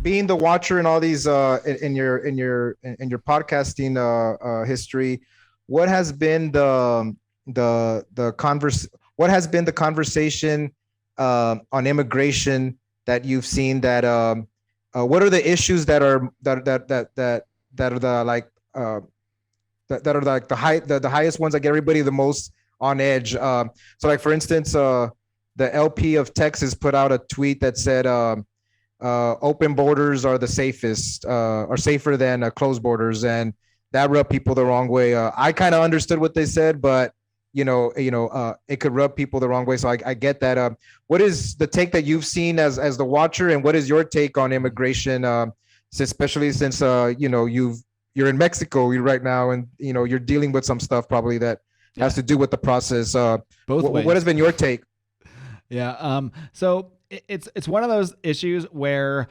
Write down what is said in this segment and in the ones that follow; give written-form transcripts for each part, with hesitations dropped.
being the watcher in all these in your podcasting history, what has been the converse what has been the conversation on immigration that you've seen that what are the issues that are the like that are like the highest ones that get everybody the most on edge. So like for instance, the LP of Texas put out a tweet that said open borders are the safest, are safer than closed borders, and that rubbed people the wrong way. I kind of understood what they said, but it could rub people the wrong way. So I get that. What is the take that you've seen as the watcher, and what is your take on immigration, especially since you're in Mexico right now, and you're dealing with some stuff probably that has to do with the process. Both ways. What has been your take? Yeah. So it's one of those issues where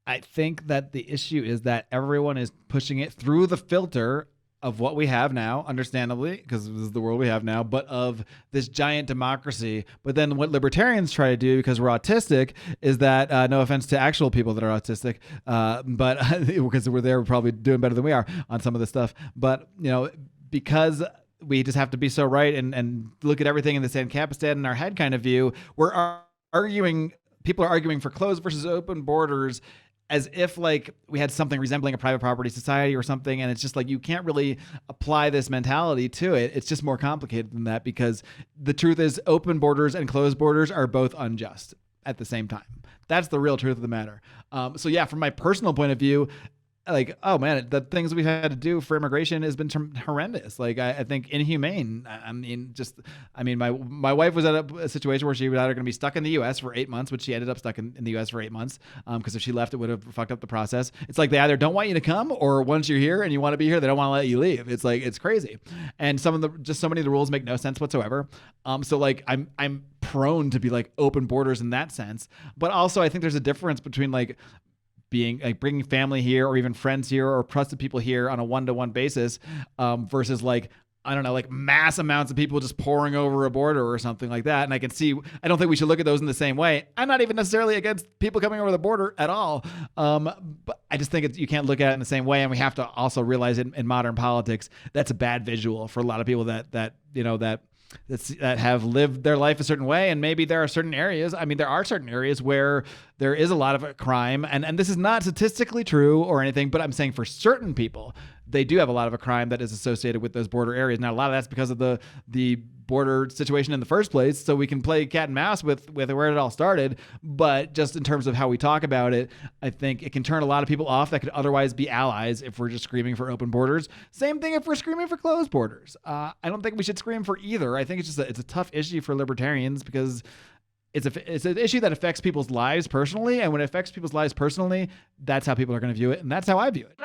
I think that the issue is that everyone is pushing it through the filter of what we have now, understandably, because this is the world we have now, but of this giant democracy. But then what libertarians try to do, because we're autistic, is that, no offense to actual people that are autistic, but because we're probably doing better than we are on some of this stuff. But, because we just have to be so right and look at everything in the same Capistan in our head kind of view, people are arguing for closed versus open borders as if like we had something resembling a private property society or something. And it's just like, you can't really apply this mentality to it. It's just more complicated than that, because the truth is open borders and closed borders are both unjust at the same time. That's the real truth of the matter. So yeah, from my personal point of view, like, oh man, the things we've had to do for immigration has been horrendous. Like, I think inhumane. My wife was at a situation where she was either going to be stuck in the U.S. for 8 months, which she ended up stuck in the U.S. for 8 months. Because if she left, it would have fucked up the process. It's like they either don't want you to come, or once you're here and you want to be here, they don't want to let you leave. It's like, it's crazy. And so many of the rules make no sense whatsoever. So like, I'm prone to be like open borders in that sense. But also I think there's a difference between like being like bringing family here or even friends here or trusted people here on a one-to-one basis, versus like, I don't know, like mass amounts of people just pouring over a border or something like that. And I don't think we should look at those in the same way. I'm not even necessarily against people coming over the border at all. But I just think you can't look at it in the same way. And we have to also realize in modern politics, that's a bad visual for a lot of people that have lived their life a certain way. And maybe there are certain areas. I mean, there are certain areas where there is a lot of crime, and this is not statistically true or anything, but I'm saying for certain people, they do have a lot of a crime that is associated with those border areas. Now, a lot of that's because of the border situation in the first place, so we can play cat and mouse with where it all started. But just in terms of how we talk about it, I think it can turn a lot of people off that could otherwise be allies if we're just screaming for open borders. Same thing if we're screaming for closed borders. I don't think we should scream for either. I think it's a tough issue for libertarians, because it's an issue that affects people's lives personally, and when it affects people's lives personally, that's how people are going to view it, and that's how I view it.